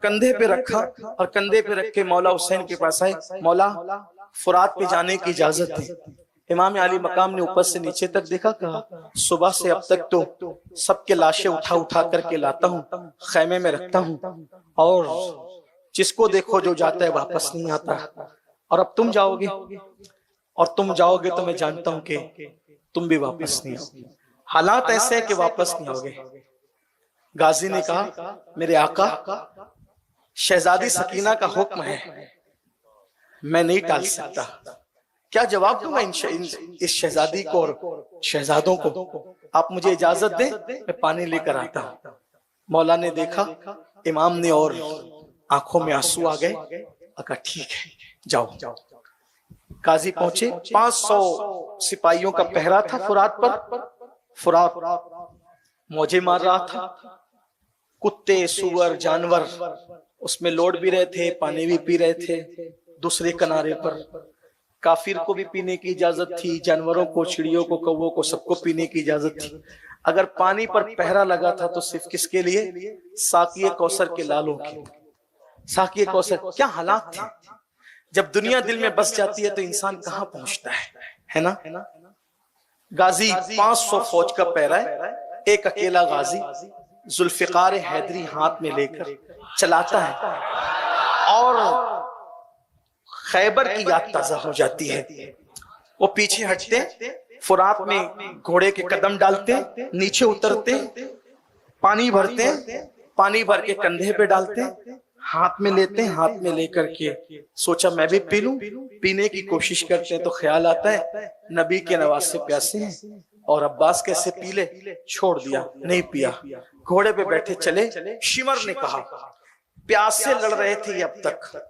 कंधे पे रखा और कंधे पे रख के मौला हुसैन के पास आए, मौला फुरात पे जाने की इजाजत है। इमाम अली मकाम ने ऊपर से नीचे तक देखा, कहा सुबह से अब तक तो सबके लाशें उठा उठा करके लाता हूँ, खैमे में रखता हूँ, और जिसको देखो जो जाता है वापस नहीं आता, और अब तुम जाओगे, और तुम जाओगे तो मैं जानता हूं कि तुम भी वापस नहीं आओगे। हालात ऐसे हैं कि वापस नहीं आओगे। गाजी ने कहा मेरे आका, शहजादी सकीना का हुक्म है, मैं नहीं टाल सकता। क्या जवाब दूंगा इस शहजादी को और शहजादों को? आप मुझे इजाजत दें, मैं पानी लेकर आता हूं। मौला ने देखा इमाम ने और आंखों में आंसू आ गए। कहा ठीक है जाओ। काजी पहुंचे, 500 सिपाहियों का पहरा था फुरात पर। फुरात मौजे मार रहा था, कुत्ते सुअर जानवर उसमें लौट भी रहे थे, पानी भी पी रहे थे। दूसरे किनारे पर काफिर को भी पीने की इजाजत थी, जानवरों को, चिड़ियों को, कौवों को, सबको पीने की इजाजत थी। अगर पानी पर पहरा लगा था तो सिर्फ किसके लिए? साकिए कौसर के लालों के। साकिए कौसर, क्या हालात थे। जब दुनिया दिल में बस जाती है तो इंसान कहां पहुंचता है ना। गाजी 500 फौज का पहरा है, एक अकेला गाजी जुल्फिकार हैदरी हाथ में लेकर चलाता है और खैबर की याद ताजा हो जाती है। वो पीछे हटते, फुरात में घोड़े के कदम डालते, नीचे उतरते, पानी भरते, पानी भर के कंधे पे डालते, हाथ में लेते, हाथ में लेकर के सोचा मैं भी पी लूं। पीने की कोशिश करते हैं तो ख्याल आता है नबी के नवासे प्यासे हैं और अब्बास कैसे पी ले। छोड़ दिया, नहीं पिया। घोड़े पे बैठे चले। शिमर ने कहा प्यासे लड़ रहे थे अब तक,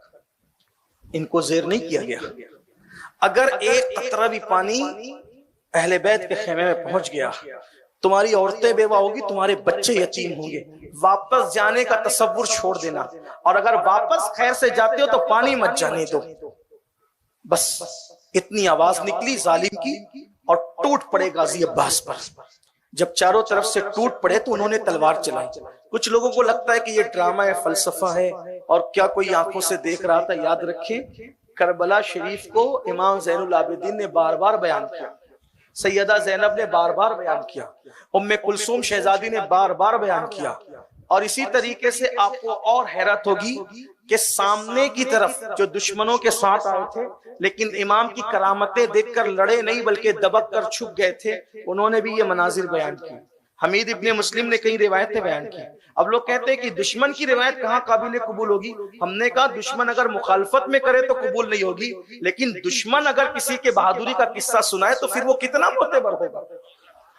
इनको ज़ेर नहीं किया गया। अगर एक कतरा भी पानी अहले बैत के खेमे में पहुंच गया, तुम्हारी औरतें बेवा होगी, तुम्हारे बच्चे यतीम होंगे। वापस जाने का तसव्वुर छोड़ देना, और अगर वापस खैर से जाते हो तो पानी मत जाने दो। बस इतनी आवाज निकली जालिम की और टूट पड़े गाजी अब्बास पर। जब चारों तरफ से टूट पड़े तो उन्होंने तलवार चलाई। कुछ लोगों को लगता है कि ये ड्रामा है, फलसफा है, और क्या कोई आंखों से देख रहा था। याद रखें करबला शरीफ को इमाम ज़ैनुल आबिदीन ने बार बार बयान किया, सैयदा ज़ैनब ने बार बार बयान किया, उम्मे कुलसूम शहजादी ने बार बार बयान किया। और इसी तरीके से आपको और हैरत होगी कि सामने की तरफ जो दुश्मनों के साथ आए थे लेकिन इमाम की करामतें देखकर लड़े नहीं बल्कि दबक कर छुप गए थे, उन्होंने भी ये मनाजिर बयान की। हमीद इब्ने मुस्लिम ने कई रिवायतें बयान की। अब लोग कहते हैं कि दुश्मन की रिवायत कहाँ काबिल कबूल होगी। हमने कहा दुश्मन अगर मुखालफत में करे तो कबूल नहीं होगी, लेकिन दुश्मन अगर किसी के बहादुरी का किस्सा सुनाए तो फिर वो कितना मोतेबर होगा।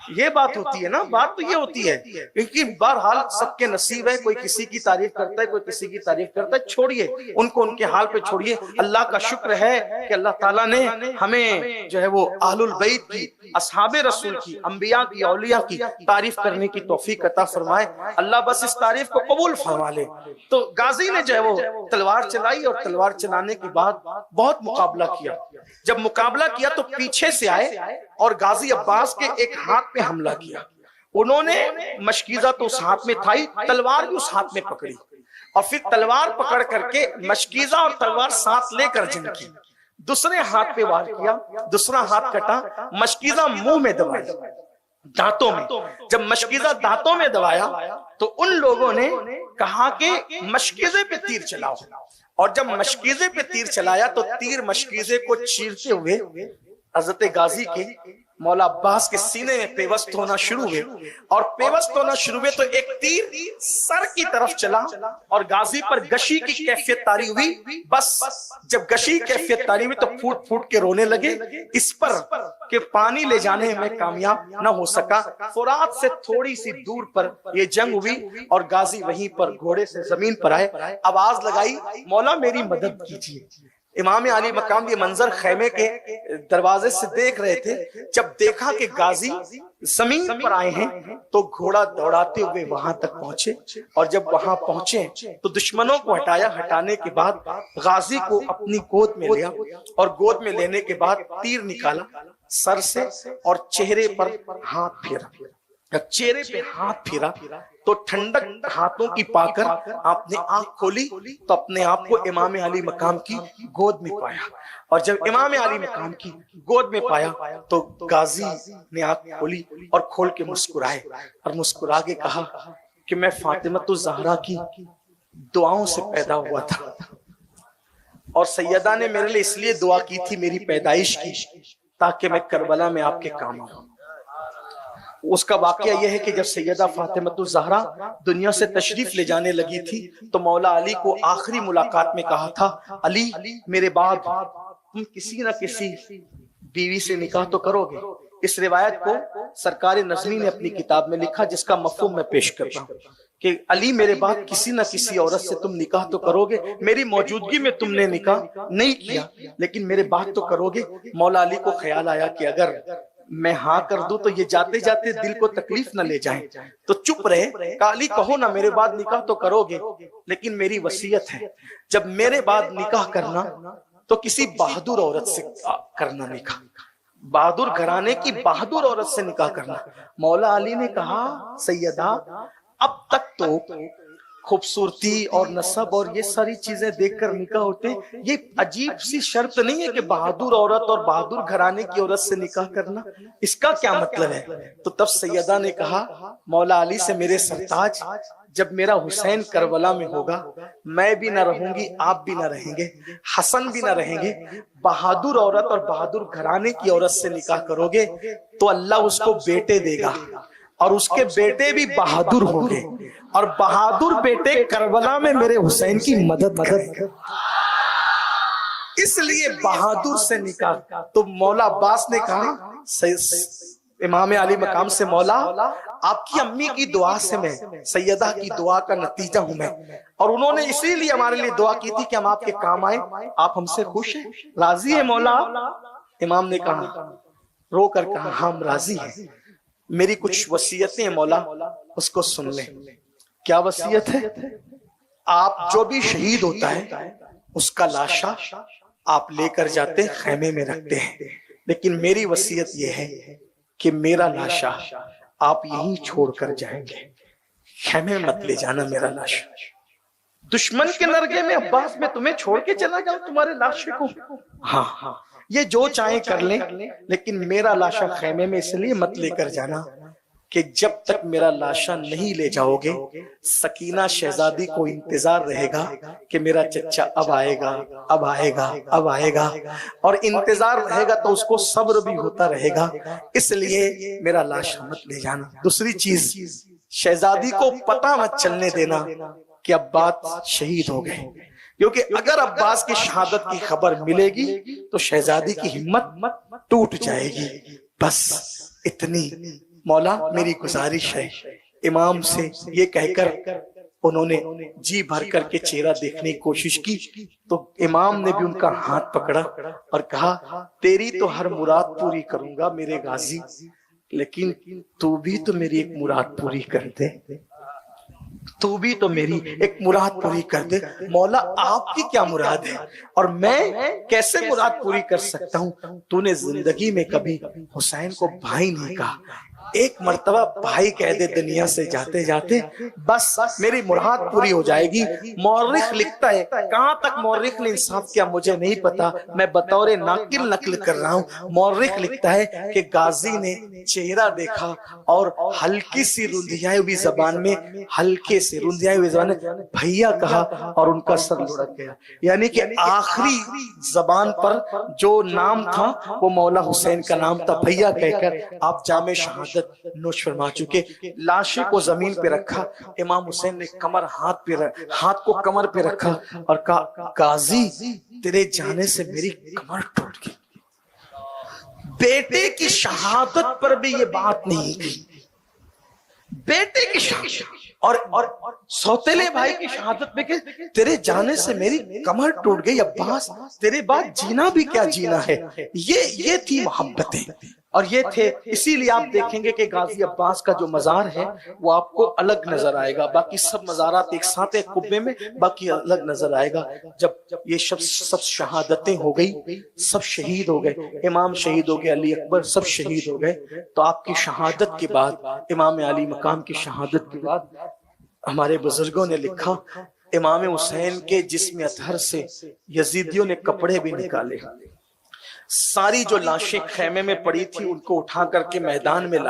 ये बात होती है ना। बात तो ये होती है क्योंकि बहरहाल सबके नसीब है, कोई किसी की तारीफ करता है, कोई किसी की तारीफ करता है। छोड़िए उनको, उनके हाल पे छोड़िए। अल्लाह का शुक्र है कि अल्लाह ताला ने हमें जो है वो अहलुल बैत की, अस्हाबे रसूल की, अंबिया की, औलिया की तारीफ करने की तौफीक अता फरमाए। अल्लाह बस इस तारीफ को कबूल फरमा ले। तो गाजी ने जो है वो तलवार चलाई और तलवार चलाने के बाद बहुत मुकाबला किया। जब मुकाबला किया तो पीछे से आए और गाजी अब्बास के एक हाथ पे हमला किया। उन्होंने मशकीजा तो उस हाथ में था ही, तलवार भी उस हाथ में पकड़ी और फिर तलवार पकड़ करके मशकीजा और तलवार साथ लेकर जंग की। दूसरे हाथ पे वार किया, दूसरा हाथ कटा, मशकीजा मुंह में दबाई, दांतों में। जब मशकीजा दांतों में दबाया तो उन लोगों ने कहा कि मशकीजे पे तीर चलाओ, और जब मशकीजे पे तीर चलाया तो तीर मशकीजे को चीरते हुए हजरत गाजी के मौला अब्बास के सीने में पेवस्त होना शुरू हुए। और पेवस्त होना शुरू हुए तो एक तीर सर की तरफ चला और गाजी पर गशी की कैफियत तारी हुई। बस जब गशी कैफियत तारी हुई तो फूट फूट के रोने लगे इस पर कि पानी ले जाने में कामयाब न हो सका। फुरात से थोड़ी सी दूर पर यह जंग हुई और गाजी वहीं पर घोड़े से जमीन पर आए, आवाज लगाई मौला मेरी मदद कीजिए। इमाम अली मकाम ये मंजर खैमे के दरवाजे से देख रहे थे। जब देखा कि गाजी जमीन पर आए हैं तो घोड़ा दौड़ाते हुए वहां तक पहुंचे, और जब वहां पहुंचे तो दुश्मनों को हटाया। हटाने के बाद गाजी को अपनी गोद में लिया और गोद में लेने के बाद तीर निकाला सर से और चेहरे पर हाथ फेरा। चेहरे पे हाथ फेरा तो ठंडक हाथों की पाकर आपने आंख खोली तो अपने आप को इमाम अली मकाम की गोद में पाया। और जब इमाम अली मकाम की गोद में पाया तो गाजी ने आंख खोली और खोल के मुस्कुराए और मुस्कुरा के कहा कि मैं फातिमा ज़हरा की दुआओं से पैदा हुआ था और सैयदा ने मेरे लिए इसलिए दुआ की थी मेरी पैदाइश की ताकि मैं करबला में आपके काम आऊं। उसका वाकया यह है कि जब सैयदा फातिमा ज़हरा दुनिया से तशरीफ ले जाने लगी थी तो मौला अली को आखिरी मुलाकात में कहा था, अली मेरे बाद तुम किसी न किसी बीवी से निकाह तो करोगे। इस रिवायत को सरकार नज़मी ने अपनी किताब में लिखा, जिसका मफ़हूम मैं पेश करता हूँ कि अली मेरे बाद किसी न किसी औरत से तुम निकाह तो करोगे। मेरी मौजूदगी में तुमने निकाह नहीं किया लेकिन मेरे बाद तो करोगे। मौला अली को ख्याल आया कि अगर मैं हाँ कर दूं तो ये जाते जाते दिल को तकलीफ न ले जाए, तो चुप रहे। काली कहो ना, मेरे बाद निकाह तो करोगे लेकिन मेरी वसीयत है जब मेरे बाद निकाह करना तो किसी बहादुर औरत से करना निकाह, बहादुर घराने की बहादुर औरत से निकाह करना। मौला अली ने कहा, सैयदा अब तक तो खूबसूरती और नसब और ये सारी चीजें देखकर निकाह होते, ये अजीब सी शर्त नहीं है कि बहादुर औरत और बहादुर घराने की औरत से निकाह करना, इसका क्या मतलब है? तो तब सैयदा ने कहा, मौला अली से मेरे सरताज, जब मेरा हुसैन करबला में होगा मैं भी ना रहूंगी, आप भी ना रहेंगे, हसन भी ना रहेंगे, बहादुर औरत और बहादुर घराने की औरत से निकाह करोगे तो अल्लाह उसको बेटे देगा और उसके बेटे भी बहादुर होंगे और बहादुर बेटे करबला में मेरे हुसैन की मदद करेंगे। इसलिए बहादुर से निकाह। तो मौला अब्बास ने कहा इमाम अली मकाम से, मौला आपकी अम्मी की दुआ से मैं, सैयदा की दुआ का नतीजा हूं मैं, और उन्होंने इसीलिए हमारे लिए दुआ की थी कि हम आपके काम आए। आप हमसे खुश हैं, राजी है मौला? इमाम ने कहा, रो कर कहा, हम राजी हैं, मेरी कुछ वसीयतें मौला, उसको सुन ले। क्या वसीयत है? आप जो भी शहीद होता है उसका लाशा आप लेकर जाते खैमे में रखते हैं, लेकिन मेरी वसीयत यह है कि मेरा लाशा आप यहीं छोड़कर जाएंगे, खैमे में मत ले जाना मेरा लाशा। दुश्मन के नरगे में अब्बास में तुम्हें छोड़ के चला जाओ तुम्हारे लाशे को? हाँ हाँ, ये जो चाहे कर ले, लेकिन मेरा लाशा खैमे में इसलिए मत लेकर जाना कि जब तक मेरा लाशा नहीं ले जाओगे सकीना शहजादी को इंतजार रहेगा कि मेरा चच्चा अब आएगा, अब आएगा, अब आएगा, और इंतजार रहेगा तो उसको सब्र भी होता रहेगा, इसलिए मेरा लाशा मत ले जाना। दूसरी चीज, शहजादी को पता मत चलने देना कि अब्बास शहीद हो गए, क्योंकि अगर अब्बास की शहादत की खबर मिलेगी तो शहजादी की हिम्मत टूट जाएगी। बस इतनी मौला मेरी गुजारिश है। इमाम से ये कहकर उन्होंने जी भर करके चेहरा देखने की कोशिश की तो इमाम ने भी उनका हाथ पकड़ा और कहा, तेरी तो हर मुराद पूरी करूंगा मेरे गाजी, लेकिन तू भी तो मेरी एक मुराद पूरी कर दे, तू भी तो मेरी एक मुराद पूरी कर दे। मौला आपकी क्या मुराद है और मैं कैसे मुराद पूरी कर सकता हूँ? तूने जिंदगी में कभी हुसैन को भाई नहीं कहा, एक मर्तबा भाई कह दे दुनिया से जाते जाते, बस मेरी मुराद पूरी हो जाएगी। मौरिख लिखता है, कहां तक मौरिख ने इंसाफ किया मुझे नहीं पता, मैं बतौर नाकिल नकल कर रहा हूं। मौरिख लिखता है कि गाजी ने चेहरा देखा और हल्की सी रुंधियाई हुई जबान में, हल्के से रुंधियाई हुई जबान में भैया कहा और उनका सर लुढ़क गया। यानी कि आखिरी जबान पर जो नाम था वो मौला हुसैन का नाम था। भैया कहकर आप जामे शहादत नोश फरमा चुके। लाशे को जमीन पे रखा, इमाम हुसैन ने हाथ को कमर पे रखा और कहा, गाजी तेरे जाने से मेरी कमर टूट गई। बेटे की शहादत पर भी ये बात नहीं की, बेटे की शहादत और सौतेले भाई की शहादत में कि तेरे जाने से मेरी कमर टूट गई अब्बास, तेरे बाद जीना भी क्या जीना है। ये थी मोहब्बतें और ये थे। इसीलिए आप देखेंगे कि गाजी अब्बास का जो मजार है वो आपको अलग नजर आएगा, बाकी सब मजारात एक साथ एक कुब्बे में, बाकी अलग नजर आएगा। जब ये सब शहादतें हो गई, सब शहीद हो गए, इमाम शहीद हो गए, अली अकबर सब शहीद हो गए, तो आपकी शहादत के बाद, इमाम अली मकाम की शहादत के बाद हमारे बुजुर्गों ने लिखा, इमाम हुसैन के जिस्म अतहर से यजीदियों ने कपड़े भी निकाले, सारी जो लाशें खैमे में पड़ी थी उनको उठा करके मैदान में लाए।